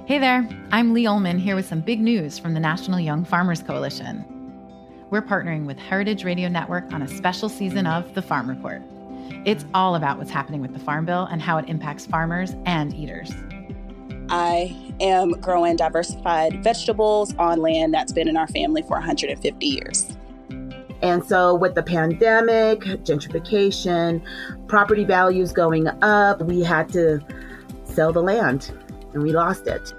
Hey there, I'm Lee Ullman here with some big news from the National Young Farmers Coalition. We're partnering with Heritage Radio Network on a special season of The Farm Report. It's all about what's happening with the Farm Bill and how it impacts farmers and eaters. I am growing diversified vegetables on land that's been in our family for 150 years. And so with the pandemic, gentrification, property values going up, we had to sell the land and we lost it.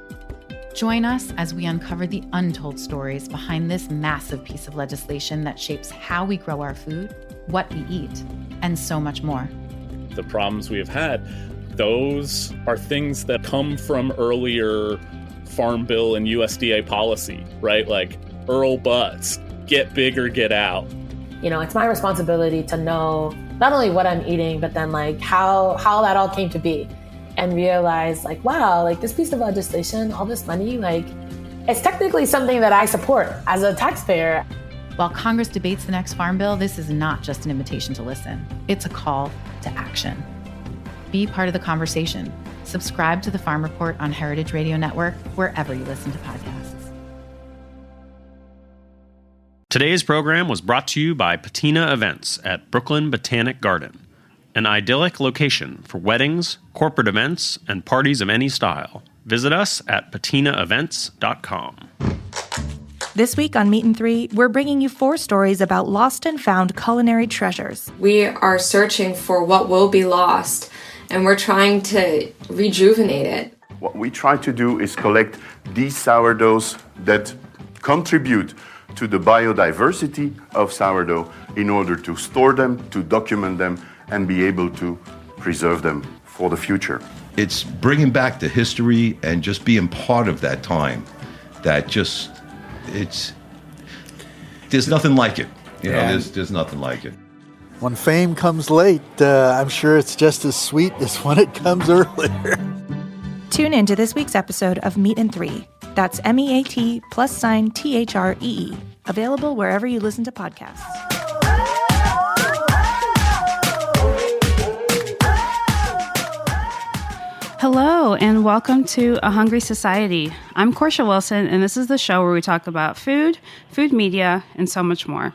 Join us as we uncover the untold stories behind this massive piece of legislation that shapes how we grow our food, what we eat, and so much more. The problems we have had, those are things that come from earlier Farm Bill and USDA policy, right? Like Earl Butz, get big or get out. You know, it's my responsibility to know not only what I'm eating, but then like how that all came to be. And realize like, wow, like this piece of legislation, all this money, like it's technically something that I support as a taxpayer. While Congress debates the next Farm Bill, this is not just an invitation to listen. It's a call to action. Be part of the conversation. Subscribe to the Farm Report on Heritage Radio Network, wherever you listen to podcasts. Today's program was brought to you by Patina Events at Brooklyn Botanic Garden, an idyllic location for weddings, corporate events, and parties of any style. Visit us at patinaevents.com. This week on Meat and Three, we're bringing you 4 stories about lost and found culinary treasures. We are searching for what will be lost, and we're trying to rejuvenate it. What we try to do is collect these sourdoughs that contribute to the biodiversity of sourdough in order to store them, to document them, and be able to preserve them for the future. It's bringing back the history and just being part of that time. There's nothing like it. You know, there's nothing like it. When fame comes late, I'm sure it's just as sweet as when it comes earlier. Tune in to this week's episode of Meat and Three. That's MEAT+THREE. Available wherever you listen to podcasts. Hello, and welcome to A Hungry Society. I'm Portia Wilson, and this is the show where we talk about food, food media, and so much more.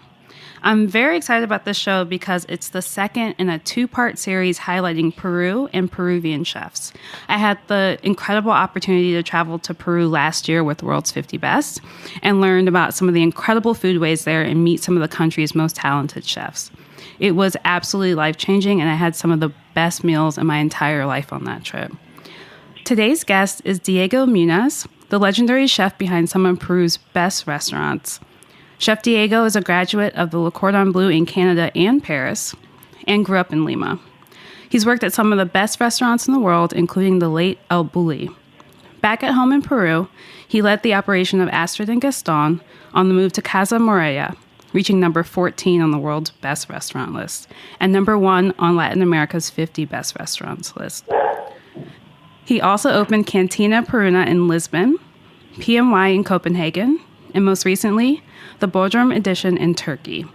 I'm very excited about this show because it's the second in a 2-part series highlighting Peru and Peruvian chefs. I had the incredible opportunity to travel to Peru last year with World's 50 Best and learned about some of the incredible foodways there and meet some of the country's most talented chefs. It was absolutely life-changing, and I had some of the best meals in my entire life on that trip. Today's guest is Diego Munoz, the legendary chef behind some of Peru's best restaurants. Chef Diego is a graduate of the Le Cordon Bleu in Canada and Paris, and grew up in Lima. He's worked at some of the best restaurants in the world, including the late El Bulli. Back at home in Peru, he led the operation of Astrid and Gaston on the move to Casa Morella, reaching number 14 on the world's best restaurant list, and number 1 on Latin America's 50 best restaurants list. He also opened Cantina Peruna in Lisbon, PMY in Copenhagen, and most recently, the Bodrum edition in Turkey.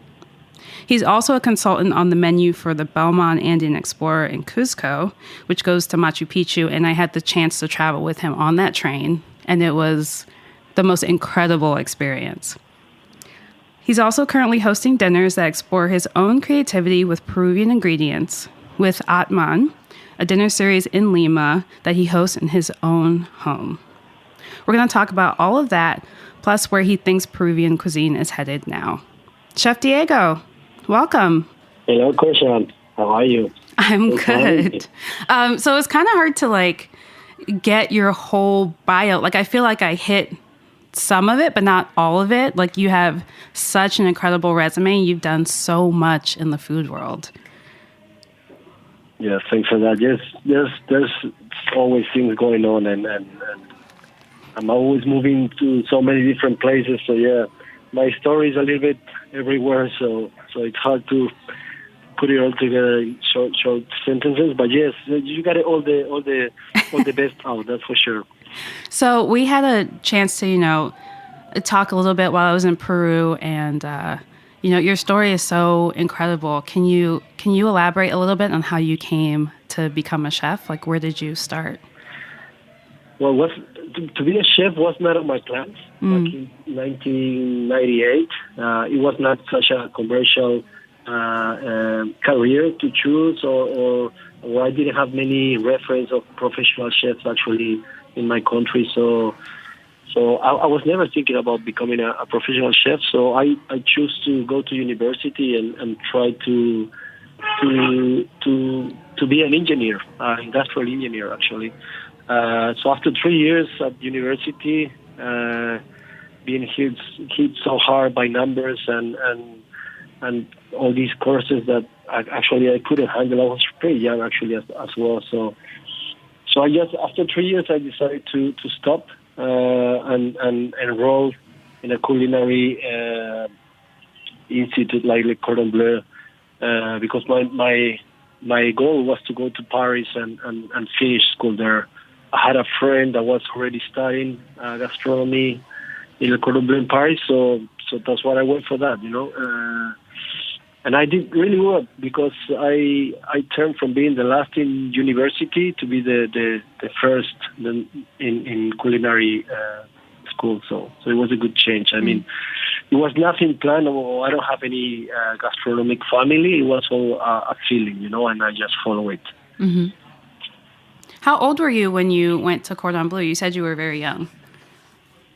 He's also a consultant on the menu for the Belmont Andean Explorer in Cuzco, which goes to Machu Picchu, and I had the chance to travel with him on that train, and it was the most incredible experience. He's also currently hosting dinners that explore his own creativity with Peruvian ingredients, with Atman, a dinner series in Lima that he hosts in his own home. We're going to talk about all of that, plus where he thinks Peruvian cuisine is headed now. Chef Diego, welcome. Hello, Christian. How are you? I'm good. So it's kind of hard to get your whole bio. I feel like I hit some of it, but not all of it. You have such an incredible resume. You've done so much in the food world. Yeah, thanks for that. Yes, there's always things going on, and I'm always moving to so many different places. So yeah, my story is a little bit everywhere. So it's hard to put it all together in short sentences. But yes, you got it all the best out. That's for sure. So we had a chance to talk a little bit while I was in Peru, and your story is so incredible. Can you elaborate a little bit on how you came to become a chef? Where did you start? Well, to be a chef was not on my plans back in 1998. It was not such a commercial career to choose, or I didn't have many reference of professional chefs actually in my country. So I was never thinking about becoming a professional chef. So I chose to go to university and try to be an engineer, industrial engineer actually. So after 3 years at university, being hit so hard by numbers and all these courses that I couldn't handle. I was pretty young actually as well. So I just, after 3 years, I decided to stop and enroll in a culinary institute like Le Cordon Bleu, because my goal was to go to Paris and finish school there. I had a friend that was already studying gastronomy in Le Cordon Bleu in Paris, so that's what I went for that, and I did really well because I turned from being the last in university to be the first in culinary school. So it was a good change. I mean, it was nothing planned. Or I don't have any gastronomic family. It was all a feeling, and I just follow it. Mm-hmm. How old were you when you went to Cordon Bleu? You said you were very young.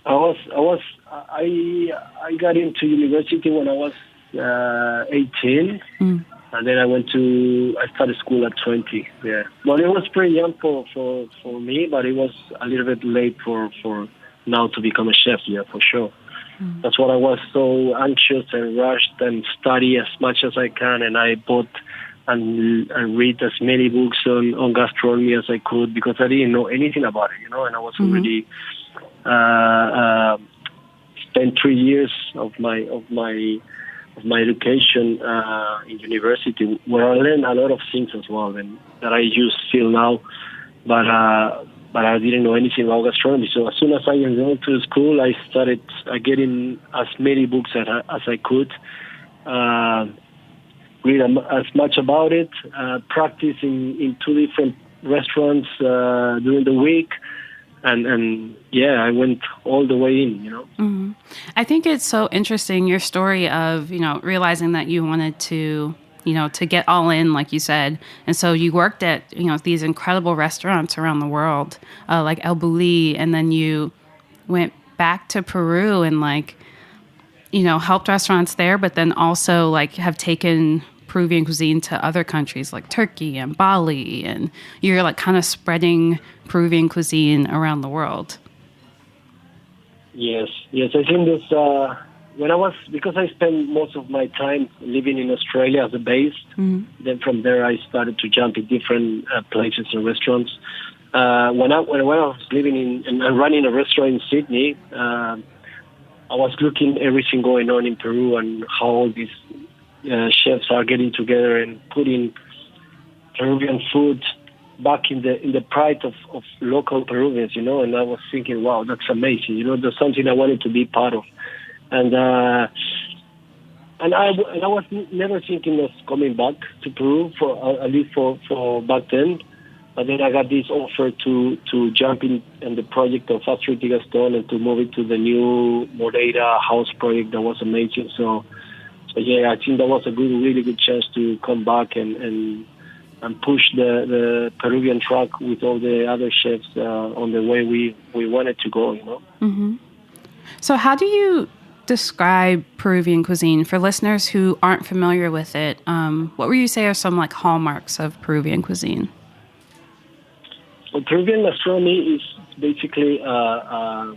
I got into university when I was 18, and then I started school at 20. Yeah, well, it was pretty young for me, but it was a little bit late for now to become a chef. Yeah, for sure. That's what I was so anxious and rushed and study as much as I can, and I bought and read as many books on gastronomy as I could because I didn't know anything about it, and I was already spent 3 years of my education in university, where I learned a lot of things as well, and that I use still now. But I didn't know anything about gastronomy. So as soon as I enrolled to school, I started getting as many books as I could, read as much about it, practice in 2 different restaurants during the week. And I went all the way in, Mm-hmm. I think it's so interesting, your story of, realizing that you wanted to, to get all in, like you said. And so you worked at, these incredible restaurants around the world, like El Bulli, and then you went back to Peru and helped restaurants there, but then also have taken Peruvian cuisine to other countries like Turkey and Bali, and you're kind of spreading Peruvian cuisine around the world. Yes. I think this because I spent most of my time living in Australia as a base. Then from there I started to jump in different places and restaurants. When I was living and running a restaurant in Sydney, I was looking everything going on in Peru and how all these chefs are getting together and putting Peruvian food back in the pride of local Peruvians, and I was thinking, wow, that's amazing. That's something I wanted to be part of, and I was never thinking of coming back to Peru for at least for back then. But then I got this offer to jump in the project of Astrid de Gaston and to move it to the new Moreira house project that was amazing. So yeah, I think that was a really good chance to come back and push the Peruvian track with all the other chefs on the way we wanted to go, Mm-hmm. So how do you describe Peruvian cuisine for listeners who aren't familiar with it? What would you say are some hallmarks of Peruvian cuisine? Well, Peruvian gastronomy is basically a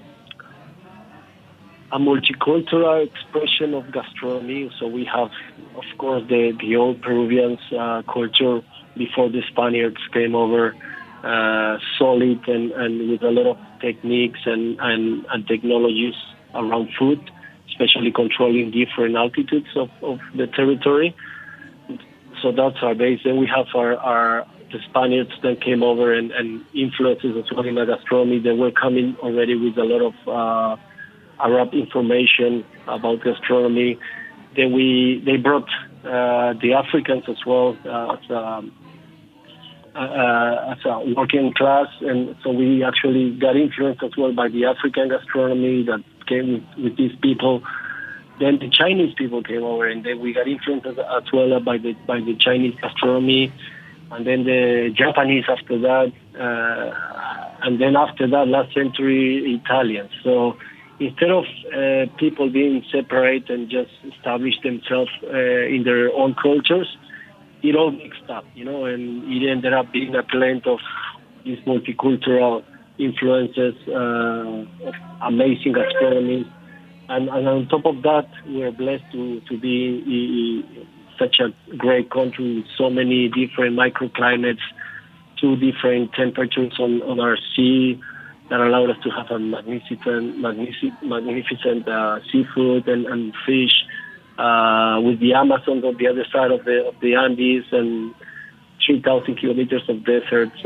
multicultural expression of gastronomy. So we have, of course, the old Peruvians culture before the Spaniards came over, solid and with a lot of techniques and technologies around food, especially controlling different altitudes of the territory. So that's our base. Then we have the Spaniards that came over and influences as well in the gastronomy. They were coming already with a lot of Arab information about gastronomy. Then they brought the Africans as well as a working class, and so we actually got influenced as well by the African gastronomy that came with these people. Then the Chinese people came over, and then we got influenced as well by the Chinese gastronomy, and then the Japanese after that, and then after that, last century, Italians. So instead of people being separate and just establish themselves in their own cultures, it all mixed up, and it ended up being a blend of these multicultural influences, amazing gastronomy. And on top of that, we're blessed to be such a great country with so many different microclimates, 2 different temperatures on our sea that allowed us to have a magnificent seafood and fish, with the Amazon on the other side of the Andes and 3,000 kilometers of deserts.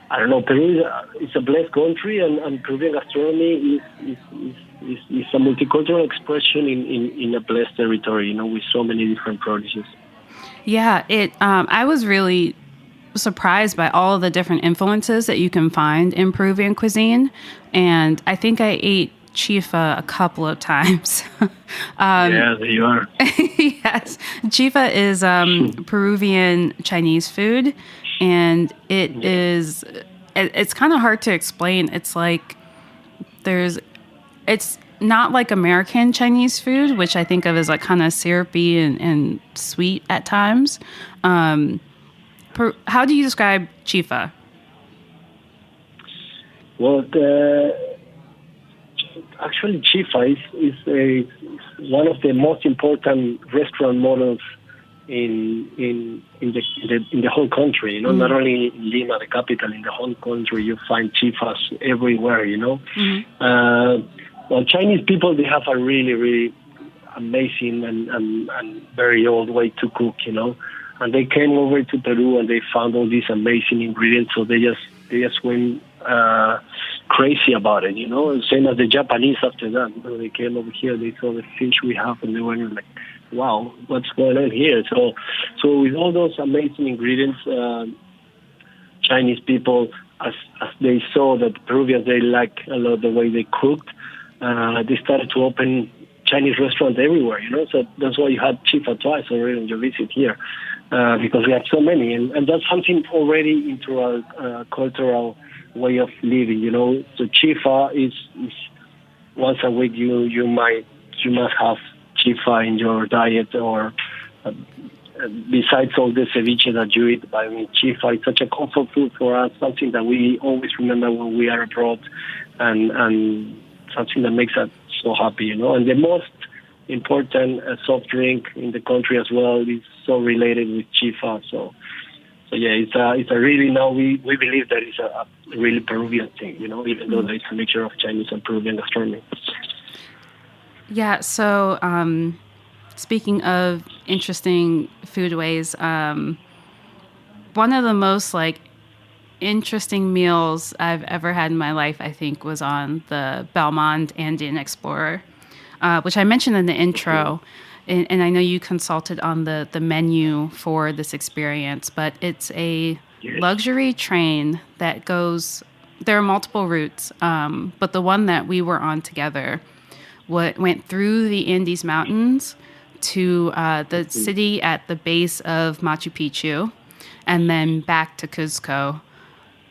I don't know, Peru is a blessed country, and Peruvian gastronomy is a multicultural expression in a blessed territory, with so many different produces. Yeah, I was really surprised by all of the different influences that you can find in Peruvian cuisine, and I think I ate chifa a couple of times. Yeah, there you are. Yes, chifa is Peruvian Chinese food, and it's kind of hard to explain. It's like it's not like American Chinese food, which I think of as like kind of syrupy and sweet at times. How do you describe chifa? Well, actually, chifa is one of the most important restaurant models in the whole country. Not only in Lima, the capital, in the whole country, you find chifas everywhere. Well, Chinese people, they have a really, really amazing and very old way to cook. And they came over to Peru and they found all these amazing ingredients, so they just went crazy about it, Same as the Japanese after that. They came over here, they saw the fish we have, and they went like, wow, what's going on here? So with all those amazing ingredients, Chinese people, as they saw that Peruvians, they like a lot the way they cooked, they started to open Chinese restaurants everywhere, So that's why you had chifa twice already on your visit here, because we have so many, and that's something already into our cultural way of living, So chifa is once a week you must have chifa in your diet, or besides all the ceviche that you eat. I mean, chifa is such a comfort food for us, something that we always remember when we are abroad, and something that makes us so happy, And the most important soft drink in the country as well is so related with chifa. So yeah, it's a really, now we believe that it's a really Peruvian thing, even though it's a mixture of Chinese and Peruvian gastronomy. Yeah, so speaking of interesting foodways, one of the most interesting meals I've ever had in my life, I think, was on the Belmont Andean Explorer, which I mentioned in the intro. And I know you consulted on the menu for this experience, but it's a luxury train that goes, there are multiple routes, but the one that we were on together went through the Andes Mountains to the city at the base of Machu Picchu, and then back to Cuzco.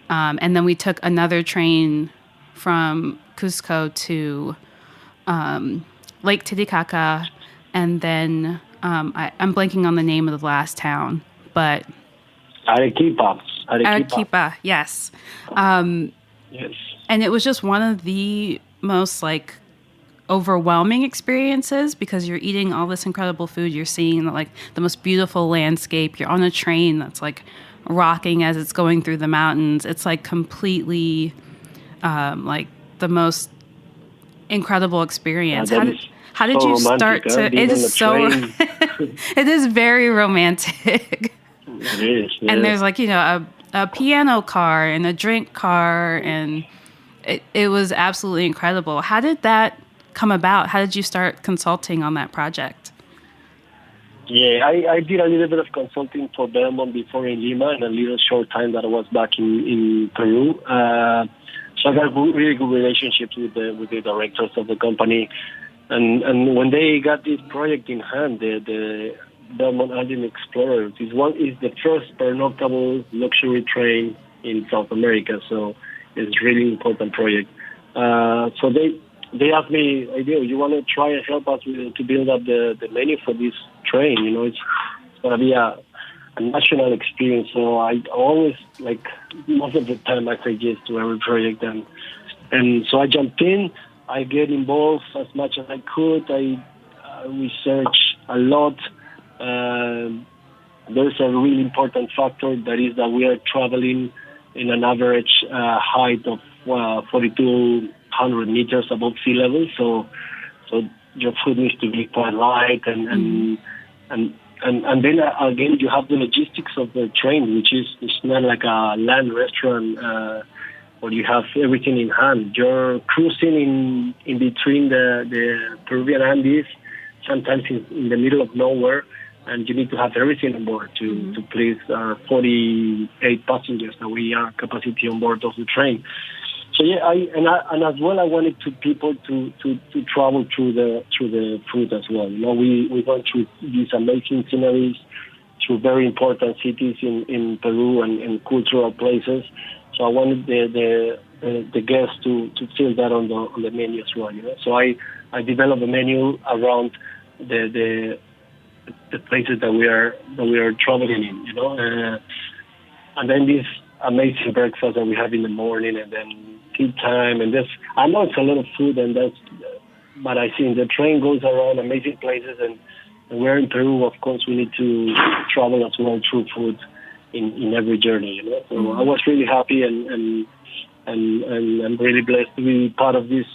And then we took another train from Cuzco to Lake Titicaca, and then I'm blanking on the name of the last town, but Arequipa, yes. Yes. And it was just one of the most overwhelming experiences, because you're eating all this incredible food, you're seeing the most beautiful landscape, you're on a train that's rocking as it's going through the mountains. It's completely the most incredible experience. How did you start to? It is so. It is very romantic. It is. Yeah. And there's a piano car and a drink car, and it was absolutely incredible. How did that come about? How did you start consulting on that project? Yeah, I did a little bit of consulting for Belmont before in Lima, and a little short time that I was back in Peru. So I got really good relationships with the directors of the company, and when they got this project in hand, the Belmont Alden Explorer is the first pernoctable luxury train in South America. So it's a really important project. So they asked me, "Hey, you want to try and help us to build up the menu for this train? You know, it's going to be a national experience." So I always, most of the time, I say yes to every project. And so I jumped in. I get involved as much as I could. I research a lot. There's a really important factor, that is that we are traveling in an average height of 4,200 meters above sea level. So your food needs to be quite light, and then again you have the logistics of the train, which is it's not like a land restaurant where you have everything in hand. You're cruising in between the Peruvian Andes, sometimes in the middle of nowhere, and you need to have everything on board to please our 48 passengers that we are capacity on board of the train. So yeah, and as well, I wanted people to travel through the food as well. You know, we went through these amazing sceneries, through very important cities in Peru and cultural places. So I wanted the guests to feel that on the menu as well. You know, so I developed a menu around the places that we are traveling in. You know, and then this amazing breakfast that we have in the morning, and then tea time, and this. I know it's a lot of food, but I think the train goes around amazing places, and we're in Peru. Of course, we need to travel as well through food in every journey. You know, so I was really happy, and I'm really blessed to be part of this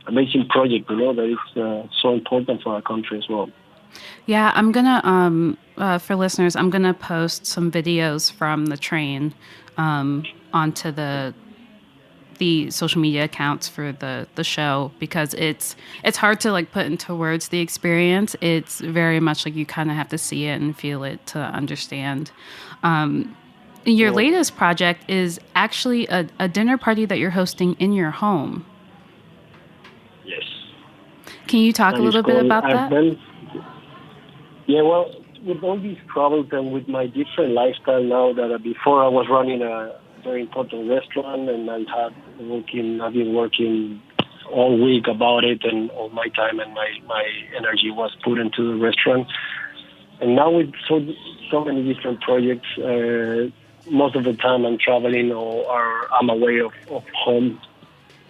amazing project. You know, that is so important for our country as well. Yeah, I'm gonna for listeners, I'm gonna post some videos from the train onto the social media accounts for the show, because it's hard to put into words the experience. It's very much like you kind of have to see it and feel it to understand. Your latest project is actually a dinner party that you're hosting in your home. Yes. Can you talk a little bit about that? Yeah, well, with all these troubles and with my different lifestyle now, that before I was running a very important restaurant, and I've been working all week about it, and all my time and my energy was put into the restaurant. And now with so many different projects, most of the time I'm traveling or I'm away of home.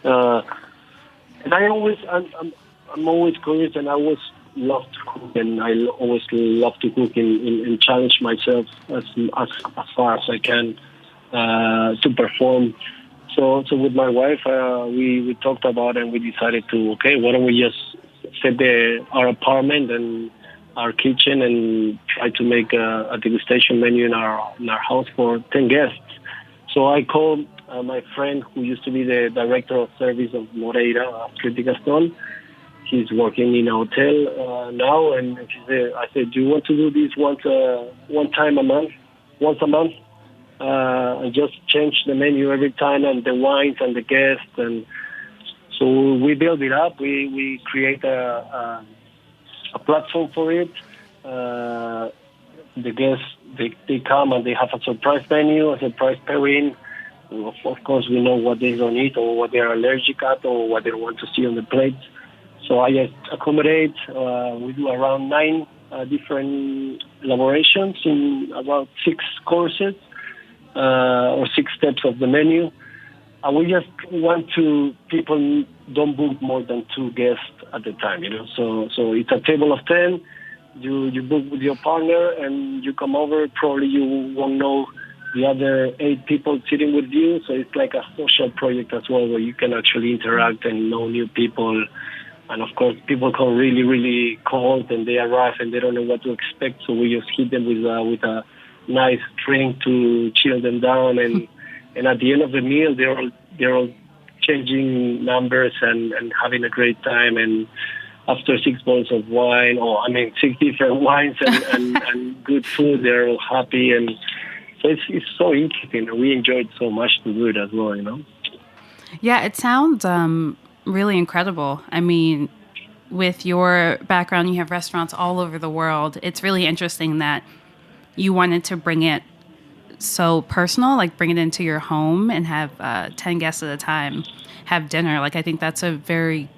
And I'm always curious, and I always love to cook, and I always love to cook and challenge myself as far as I can to perform. So with my wife, we talked about it, and we decided why don't we just set our apartment and our kitchen and try to make a degustation menu in our house for 10 guests. So I called my friend who used to be the director of service of Moreira, Astrid Gaston. He's working in a hotel now, and I said, "Do you want to do this once a month, and just change the menu every time, and the wines and the guests?" And so we build it up. We create a platform for it. The guests they come and they have a surprise menu, a surprise pairing. Of course, we know what they don't eat, or what they are allergic at, or what they want to see on the plate. So I accommodate. We do around 9 different elaborations in about 6 courses or 6 steps of the menu. And we just want people don't book more than 2 guests at the time, you know. So it's a table of 10. You book with your partner, and you come over. Probably you won't know the other 8 people sitting with you. So it's like a social project as well, where you can actually interact and know new people. And of course, people come really, really cold, and they arrive and they don't know what to expect. So we just hit them with a nice drink to chill them down. And at the end of the meal, they're all changing numbers and having a great time. And after 6 bottles of wine, 6 different wines and good food, they're all happy. And so it's so interesting. And we enjoyed so much to do it as well, Yeah, it sounds really incredible. I mean, with your background, you have restaurants all over the world. It's really interesting that you wanted to bring it so personal, like bring it into your home and have 10 guests at a time have dinner. Like, I think that's a very,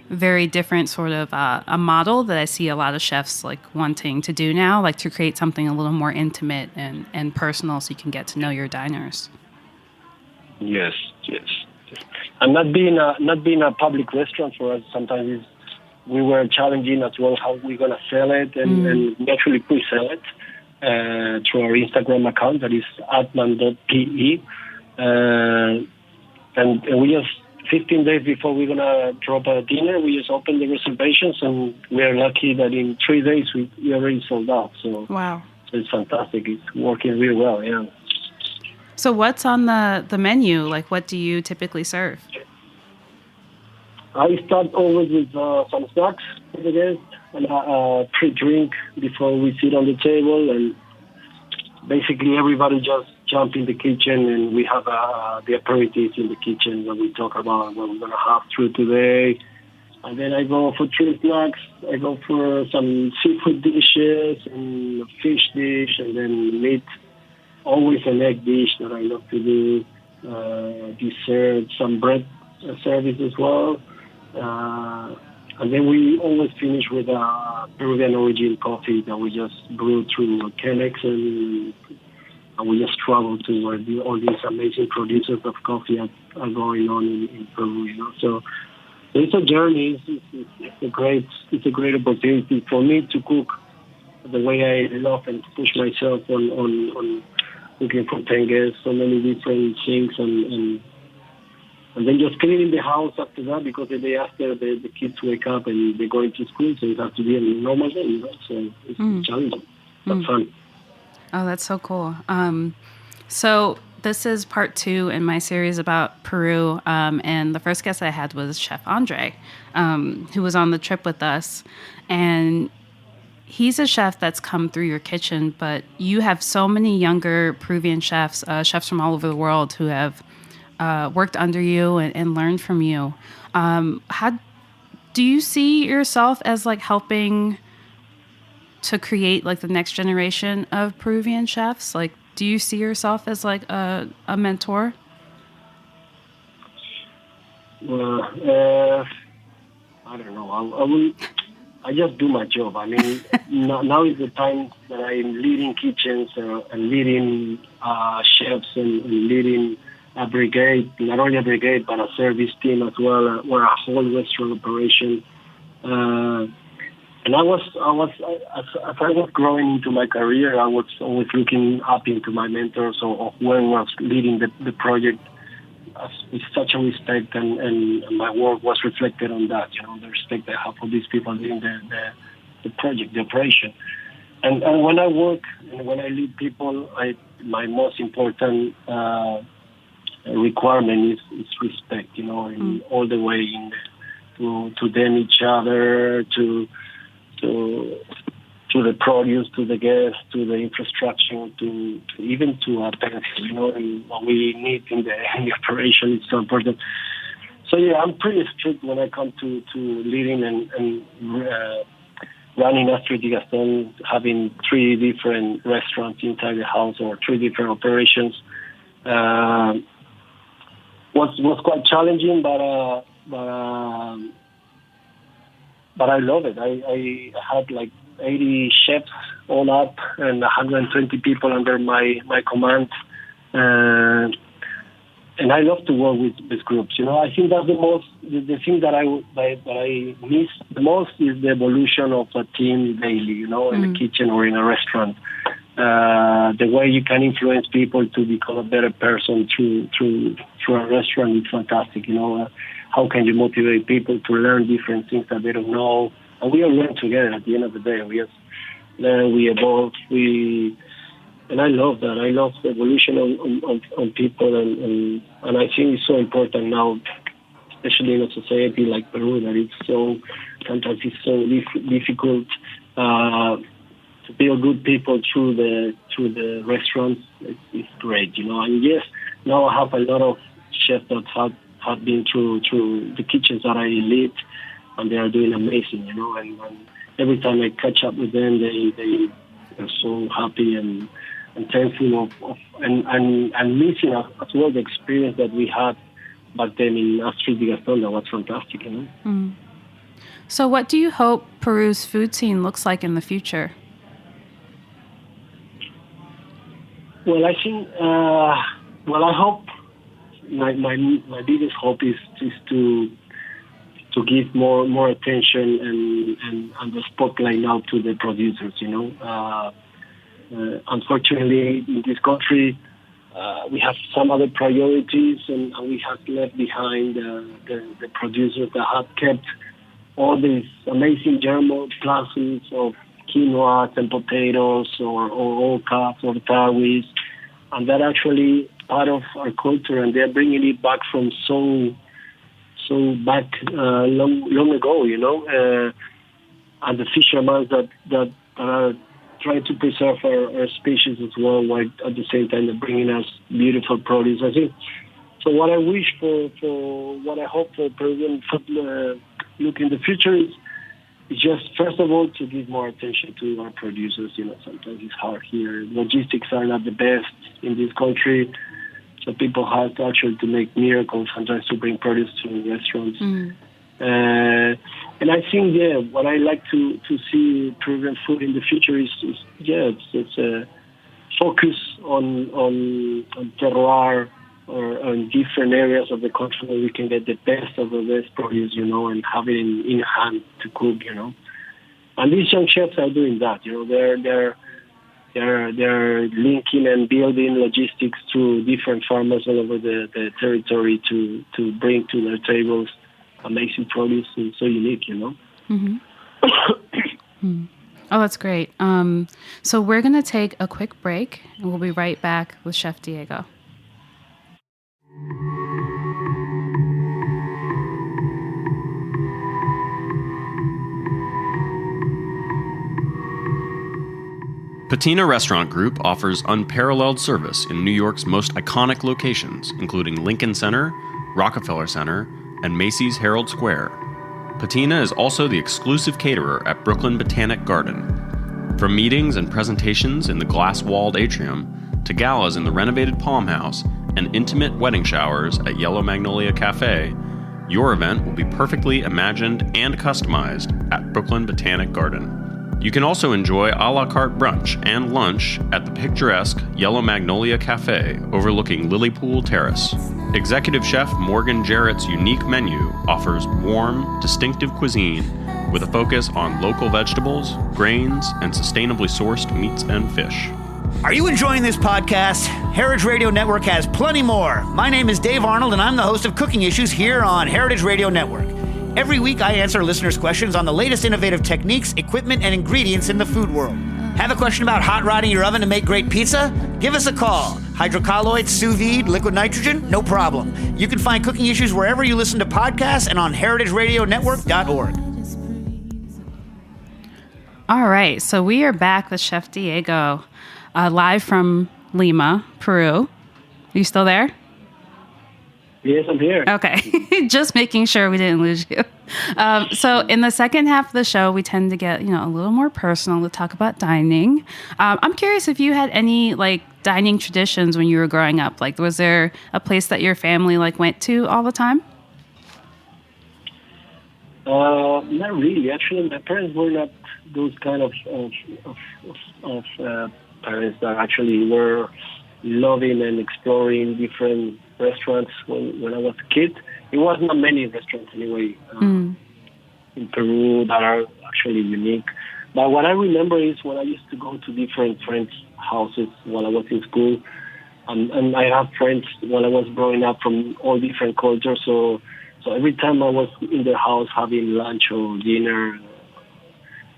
very different sort of a model that I see a lot of chefs like wanting to do now, like to create something a little more intimate and personal so you can get to know your diners. Yes. And not being a public restaurant for us, sometimes we were challenging as well how we're going to sell it, and we actually pre-sell it through our Instagram account that is atman.pe. And we just 15 days before we're going to drop a dinner, we just opened the reservations, and we are lucky that in 3 days we already sold out. So wow, so it's fantastic. It's working really well, yeah. So what's on the menu? Like, what do you typically serve? I start always with some snacks for the guests and a pre-drink before we sit on the table. And basically everybody just jump in the kitchen, and we have the aperitifs in the kitchen when we talk about what we're going to have through today. And then I go for 3 snacks. I go for some seafood dishes and a fish dish, and then meat. Always an egg dish that I love to do. Dessert, some bread service as well. And then we always finish with a Peruvian origin coffee that we just brew through Chemex, and we just travel to where all these amazing producers of coffee are going on in Peru. So it's a journey. It's a great opportunity for me to cook the way I love and push myself on looking for 10 guests, so many different things, and then just cleaning the house after that, because the day after the kids wake up and they go into school, so it has to be a normal day, so it's challenging, but fun. Oh, that's so cool. So this is part 2 in my series about Peru, and the first guest I had was Chef Andre, who was on the trip with us, and he's a chef that's come through your kitchen, but you have so many younger Peruvian chefs, chefs from all over the world who have worked under you and learned from you. How do you see yourself as like helping to create like the next generation of Peruvian chefs? Like, do you see yourself as like a mentor? Well, I don't know. I just do my job. I mean, now is the time that I'm leading kitchens and leading chefs and leading a brigade, not only a brigade, but a service team as well, or a whole restaurant operation. And as I was growing into my career, I was always looking up into my mentors or whoever was leading the project with such a respect, and my work was reflected on that, the respect I have for these people leading the project, the operation. And when I work and when I lead people, my most important requirement is respect, in all the way to them, each other, to the produce, to the guests, to the infrastructure, to even to our parents, and what we need in the operation is so important. So yeah, I'm pretty strict when I come to leading and running Astrid de Gaston, having 3 different restaurants inside the house or 3 different operations. Was quite challenging, but I love it. I had like 80 chefs all up and 120 people under my command, and I love to work with groups. I think that's the thing that I miss the most is the evolution of a team daily. In the kitchen or in a restaurant. The way you can influence people to become a better person through a restaurant is fantastic. How can you motivate people to learn different things that they don't know? And we all learn together at the end of the day. We just learn, we evolve, and I love that. I love the evolution on people, and I think it's so important now, especially in a society like Peru that sometimes it's so difficult to build good people through the restaurants. It's great, And yes, now I have a lot of chefs that have been through the kitchens that I lead, and they are doing amazing, And every time I catch up with them, they are so happy and thankful of and missing as well the experience that we had back then in Astrid de Gaston. That was fantastic, Mm. So what do you hope Peru's food scene looks like in the future? Well, I think, I hope my biggest hope is to give more attention and the spotlight now to the producers, Unfortunately, in this country, we have some other priorities, and we have left behind the producers that have kept all these amazing germplasms of quinoa and potatoes or ocas or tawis, and that actually part of our culture, and they're bringing it back from so back long ago, and the fishermen that are trying to preserve our species as well, while at the same time they're bringing us beautiful produce. I think so. What I wish for what I hope for Peruvian food look in the future is just, first of all, to give more attention to our producers. Sometimes it's hard here. Logistics are not the best in this country, so people have to actually to make miracles sometimes to bring produce to restaurants. And I think, what I like to see Peruvian food in the future is it's a focus on terroir or on different areas of the country where we can get the best of the best produce, and have it in hand to cook, And these young chefs are doing that, They're linking and building logistics through different farmers all over the territory to bring to their tables amazing produce and so unique, Mm-hmm. Oh, that's great. So we're going to take a quick break, and we'll be right back with Chef Diego. Patina Restaurant Group offers unparalleled service in New York's most iconic locations, including Lincoln Center, Rockefeller Center, and Macy's Herald Square. Patina is also the exclusive caterer at Brooklyn Botanic Garden. From meetings and presentations in the glass-walled atrium, to galas in the renovated Palm House, and intimate wedding showers at Yellow Magnolia Cafe, your event will be perfectly imagined and customized at Brooklyn Botanic Garden. You can also enjoy a la carte brunch and lunch at the picturesque Yellow Magnolia Cafe overlooking Lilypool Terrace. Executive Chef Morgan Jarrett's unique menu offers warm, distinctive cuisine with a focus on local vegetables, grains, and sustainably sourced meats and fish. Are you enjoying this podcast? Heritage Radio Network has plenty more. My name is Dave Arnold, and I'm the host of Cooking Issues here on Heritage Radio Network. Every week, I answer listeners' questions on the latest innovative techniques, equipment, and ingredients in the food world. Have a question about hot rodding your oven to make great pizza? Give us a call. Hydrocolloids, sous vide, liquid nitrogen? No problem. You can find Cooking Issues wherever you listen to podcasts and on heritageradionetwork.org. All right, so we are back with Chef Diego, live from Lima, Peru. Are you still there? Yes, I'm here. Okay. Just making sure we didn't lose you. So in the second half of the show, we tend to get, a little more personal to talk about dining. I'm curious if you had any dining traditions when you were growing up. Was there a place that your family went to all the time? Not really. Actually, my parents were not those kind of parents that actually were loving and exploring different restaurants when I was a kid. It was not many restaurants anyway in Peru that are actually unique. But what I remember is when I used to go to different friends' houses while I was in school, and I have friends when I was growing up from all different cultures. So every time I was in their house having lunch or dinner,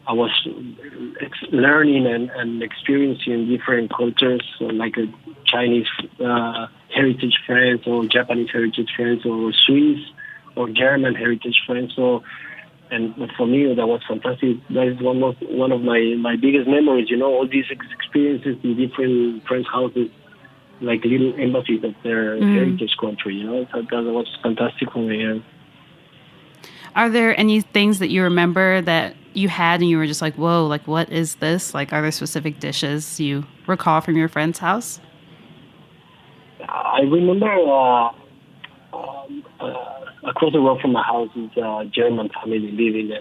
I was learning and experiencing different cultures, like a Chinese heritage friends or Japanese heritage friends or Swiss or German heritage friends. So, but for me, that was fantastic. That is one of my biggest memories. All these experiences in different friends' houses, like little embassies of their heritage country. That was fantastic for me. Yeah. Are there any things that you remember that you had and you were just like, whoa, like, what is this? Like, are there specific dishes you recall from your friend's house? I remember across the road from my house is a German family living,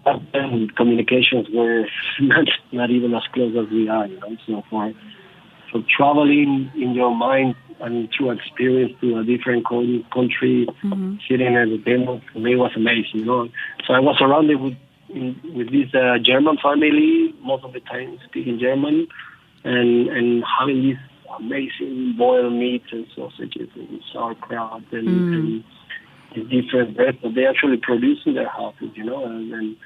and communications were not even as close as we are, So for traveling in your mind and through experience to a different country, sitting at the table, for me was amazing, So I was surrounded with this German family most of the time, speaking German, and having these amazing boiled meats and sausages and sauerkraut and different bread that they actually produce in their houses, and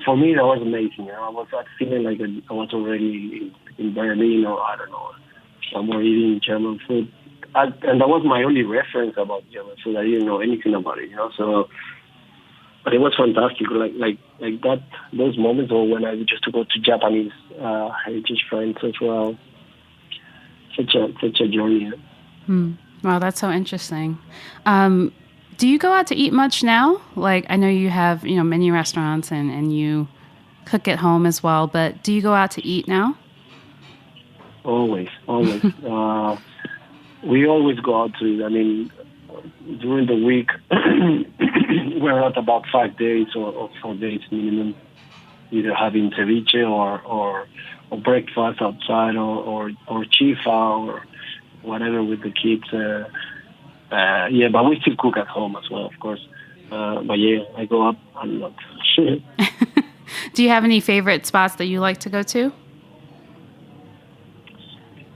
for me that was amazing. I was feeling like I was already in Berlin or I don't know, somewhere eating German food, and that was my only reference about German food. I didn't know anything about it, So, but it was fantastic, like that. Those moments, or when I used to go to Japanese heritage friends as well. Such a journey. Wow, that's so interesting. Do you go out to eat much now? Like, I know you have many restaurants and you cook at home as well, but do you go out to eat now? Always. We always go out to eat. I mean, during the week, we're out about 5 days or 4 days minimum, either having ceviche or breakfast outside or chifa or whatever with the kids. But we still cook at home as well, of course. But yeah, I go up a lot. Do you have any favorite spots that you like to go to?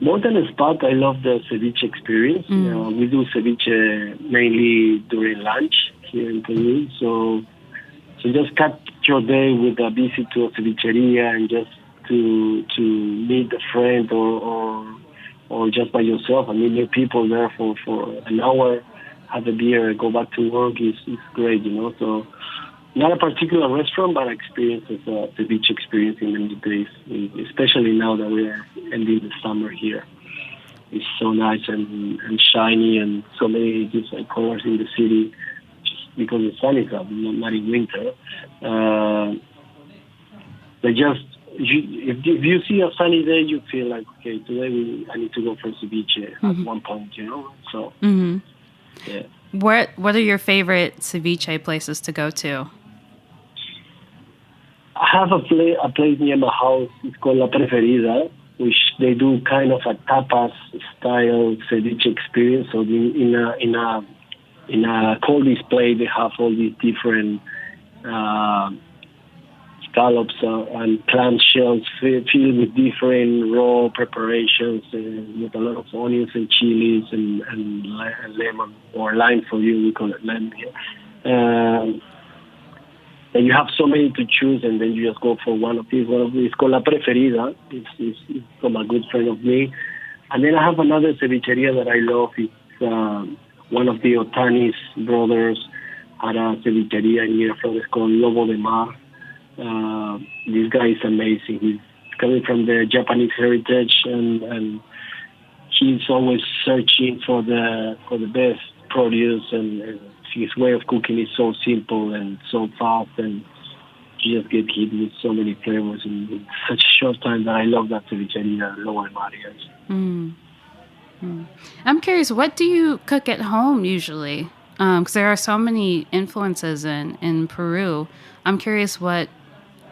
More than a spot, I love the ceviche experience. We do ceviche mainly during lunch here in Peru. So just cut your day with a visit to a cevicheria and just to meet a friend or just by yourself and meet new people there for an hour, have a beer, go back to work is great, So not a particular restaurant, but experiences, the beach experience in many days, especially now that we are ending the summer here. It's so nice and shiny and so many different colors in the city just because the sun is up, not in winter. If you see a sunny day, you feel like, okay, today I need to go for ceviche at one point, So, yeah. What are your favorite ceviche places to go to? I have a place near my house. It's called La Preferida, which they do kind of a tapas style ceviche experience. So in a cold display, they have all these different scallops and clam shells filled with different raw preparations with a lot of onions and chilies and lemon, or lime for you, we call it lemon here. And you have so many to choose, and then you just go for one of these. It's called La Preferida. It's from a good friend of me. And then I have another cevicheria that I love. It's one of the Otanis brothers had a cevicheria in Miraflores called Lobo de Mar. This guy is amazing. He's coming from the Japanese heritage, and he's always searching for the best produce, and his way of cooking is so simple and so fast, and you just get hit with so many flavors in such a short time that I love that cevicheria, Lobo de Mar. I'm curious, what do you cook at home usually? Because there are so many influences in Peru. I'm curious what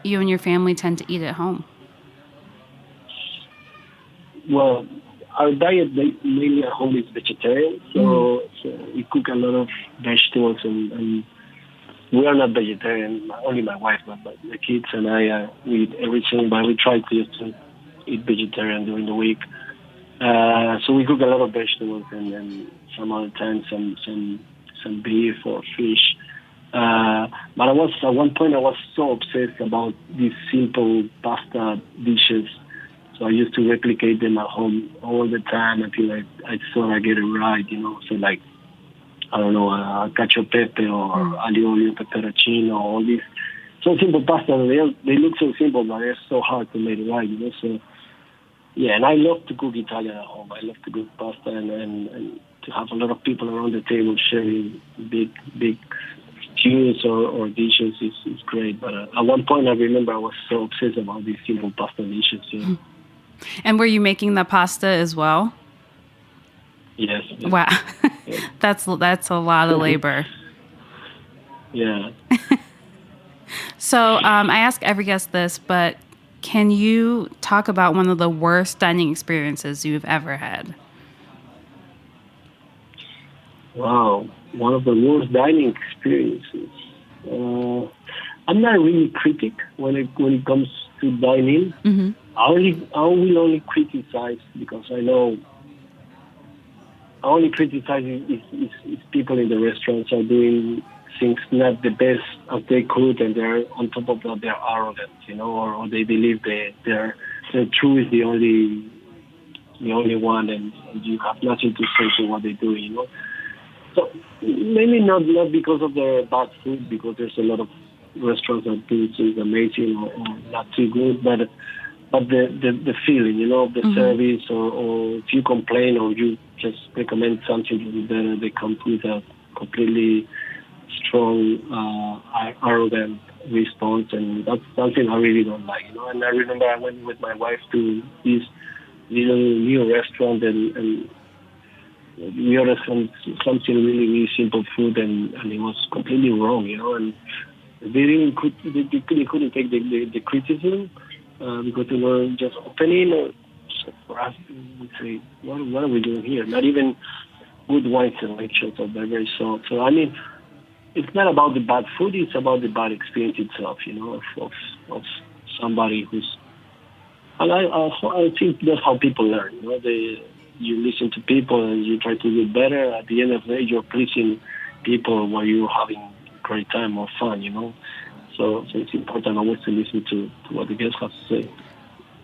you and your family tend to eat at home. Well, our diet mainly at home is vegetarian, so we cook a lot of vegetables, and we are not vegetarian, only my wife, but the kids and I, we eat everything, but we try to eat vegetarian during the week. So we cook a lot of vegetables, and then some other times some beef or fish. But at one point I was so obsessed about these simple pasta dishes. So I used to replicate them at home all the time until I thought I get it right, So like I don't know, cacio e pepe or aglio olio peperoncino, all these so simple pasta. They look so simple, but they're so hard to make right. So yeah, and I love to cook Italian at home. I love to cook pasta and to have a lot of people around the table sharing big stews or dishes is great. But at one point, I remember I was so obsessed about these simple pasta dishes. Yeah. And were you making the pasta as well? Yes. Wow. Yeah. That's a lot of labor. Yeah. So I ask every guest this, but can you talk about one of the worst dining experiences you've ever had? Wow, one of the worst dining experiences. I'm not really critic when it comes to dining. Mm-hmm. I will only criticize because I know. I only criticize is people in the restaurants are doing things not the best as they could, and they're on top of that they're arrogant, or they believe their truth is the only one, and you have nothing to say to what they do, So maybe not because of their bad food, because there's a lot of restaurants that do things amazing or not too good, but the feeling, of the service, or if you complain or you just recommend something to be better, they come with a completely strong, arrogant response, and that's something I really don't like, And I remember I went with my wife to this little new restaurant, and we ordered something really, really simple food, and it was completely wrong, and they couldn't take the criticism because they were just opening. So for us, we say, what are we doing here? Not even good wine selections or very soft. So I mean, it's not about the bad food; it's about the bad experience itself, of somebody who's. And I think that's how people learn. You listen to people and you try to do better. At the end of the day, you're pleasing people while you're having a great time or fun, So it's important always to listen to what the guests have to say.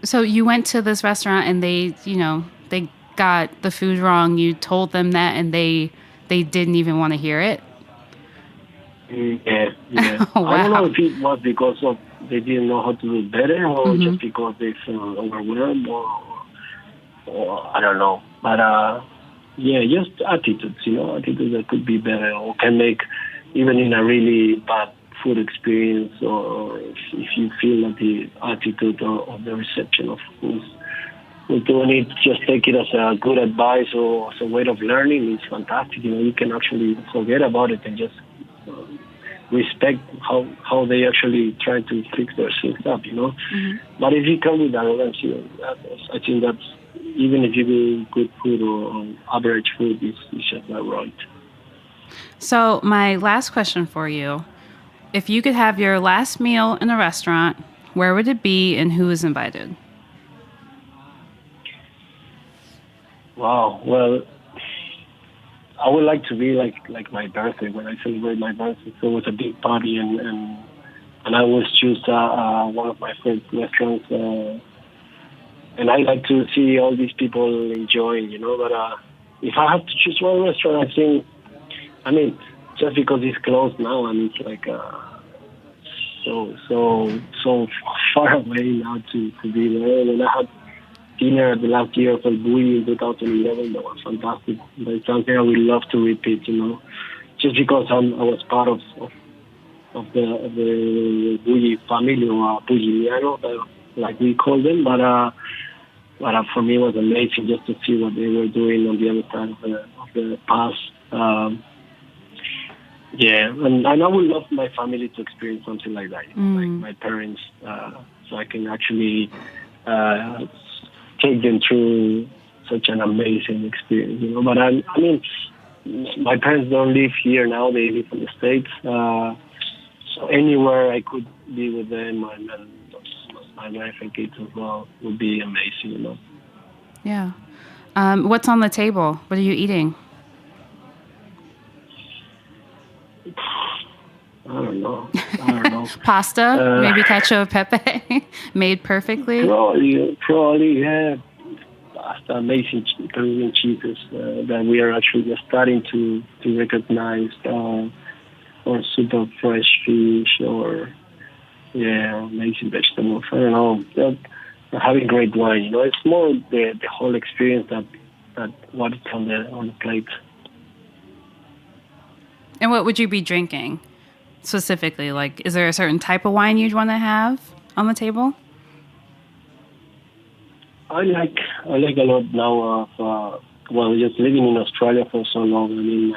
So you went to this restaurant and they got the food wrong. You told them that, and they didn't even want to hear it. Yeah. Oh, wow. I don't know if it was because of they didn't know how to do better, or just because they felt overwhelmed, or I don't know. But just attitudes, attitudes that could be better or can make, even in a really bad food experience, or if you feel that the attitude or the reception of who's doing it, just take it as a good advice or as a way of learning. It's fantastic. You can actually forget about it and just respect how they actually try to fix their things up, But if you come with arrogance, I think that's, even if you do good food or average food, it's just not right. So my last question for you, if you could have your last meal in a restaurant, where would it be and who is invited? Wow. Well, I would like to be like my birthday, when I celebrate my birthday. So it's a big party, and I always choose one of my favorite restaurants, and I like to see all these people enjoying, But if I have to choose one restaurant, I mean, just because it's closed now and it's like so far away now to be there. And I had dinner the last year of El Bulli in 2011. That was fantastic. That's something I would love to repeat, just because I was part of the Bulli family, or Bulliniano, like we call them. But for me, it was amazing just to see what they were doing on the other side of the pass. And I would love my family to experience something like that, like my parents, so I can actually take them through such an amazing experience, But I mean, my parents don't live here now; they live in the States. So anywhere I could be with them, and my wife and kids as well, would be amazing, Yeah. What's on the table? What are you eating? I don't know. Pasta, maybe cacio e pepe, made perfectly. Probably, yeah. amazing Peruvian cheeses that we are actually just starting to recognize, or super fresh fish, or amazing vegetables. I don't know. Having great wine, it's more the whole experience that what is on the plate. And what would you be drinking specifically? Like, is there a certain type of wine you'd want to have on the table? I like a lot now of just living in Australia for so long. I mean,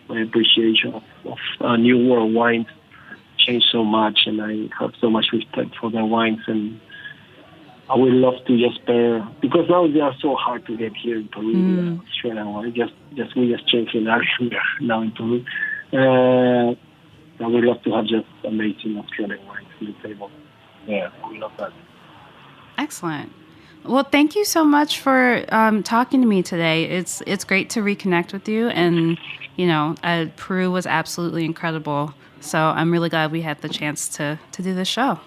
my appreciation of New World wines changed so much, and I have so much respect for the wines, and I would love to just pair, because now they are so hard to get here in Peru, Australian wine. We just changed scenario now in Peru. I would love to have just amazing Australian wines on the table. Yeah, I would love that. Excellent. Well, thank you so much for talking to me today. It's great to reconnect with you, and Peru was absolutely incredible. So I'm really glad we had the chance to do this show.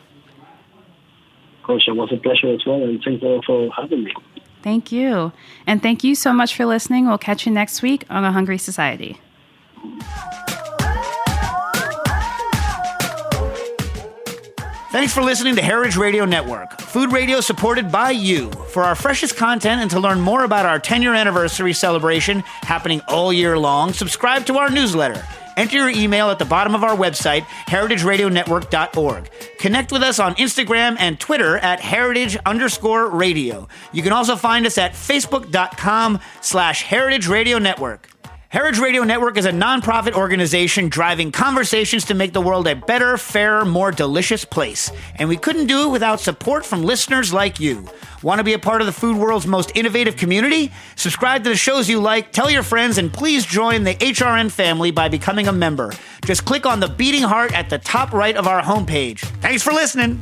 Coach, it was a pleasure as well, and thank you for having me. Thank you, and thank you so much for listening. We'll catch you next week on A Hungry Society. Thanks for listening to Heritage Radio Network, food radio supported by you. For our freshest content and to learn more about our 10-year anniversary celebration happening all year long, subscribe to our newsletter. Enter your email at the bottom of our website, heritageradionetwork.org. Connect with us on Instagram and Twitter at heritage_radio. You can also find us at facebook.com/Heritage Radio Network. Heritage Radio Network is a nonprofit organization driving conversations to make the world a better, fairer, more delicious place. And we couldn't do it without support from listeners like you. Want to be a part of the food world's most innovative community? Subscribe to the shows you like, tell your friends, and please join the HRN family by becoming a member. Just click on the beating heart at the top right of our homepage. Thanks for listening.